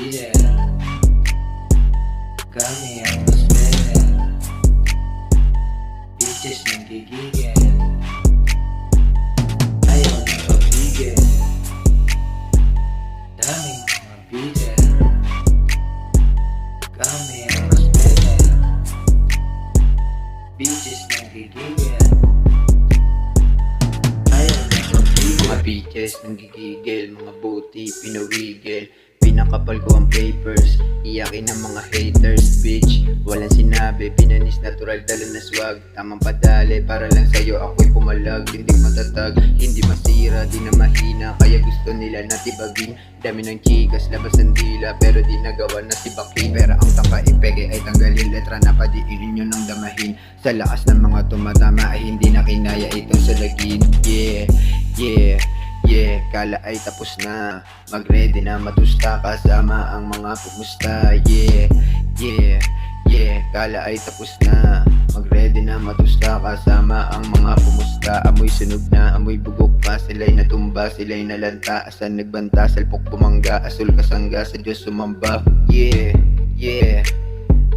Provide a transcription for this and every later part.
bida, kami ang mas better. Bitches nanggigigil, ayaw na pag-igil. Daming mga bida, kami ang mas better. Bitches nanggigigil, ayaw na pag-igil. Mga bitches nanggigigil, mga booty pinawigil. Pinakapal ko ang papers, iyakin ng mga haters. Bitch, walang sinabi, pinanis natural, dala na swag. Tamang padali, para lang sa'yo ako'y pumalag. Hindi matatag, hindi masira, di na mahina. Kaya gusto nila na tibagin. Dami ng chikas, labas ng dila, pero di nagawa na tibakin. Pero ang tangka ipeke ay tanggalin, letra na padiinin nyo ng damahin. Sa lakas ng mga tumatama ay hindi na kinaya itong salagin. Yeah, yeah, yeah, kala ay tapos na. Mag-ready na matusta kasama ang mga pumusta. Yeah, yeah, yeah, kala ay tapos na. Mag-ready na matusta kasama ang mga pumusta. Amoy sunog na, amoy bugok pa. Sila'y natumba, sila'y nalanta. Asan nagbanta, salpok bumangga. Asul kasangga, sa Diyos sumamba. Yeah, yeah,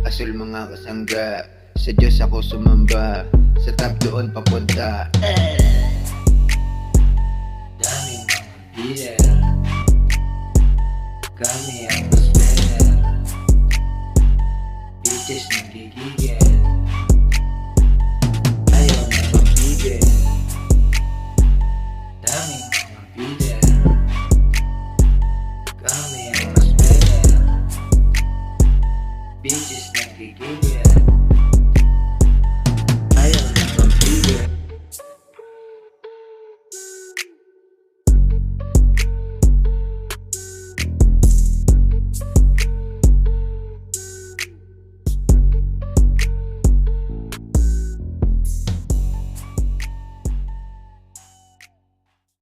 asul mga kasangga. Sa Diyos ako sumamba. Sa tab doon papunta. Daming mga bida, kami ang mas better. Bitches nanggigigil, ayaw na pag-igil. Daming mga bida, kami ang mas better. Bitches nanggigigil,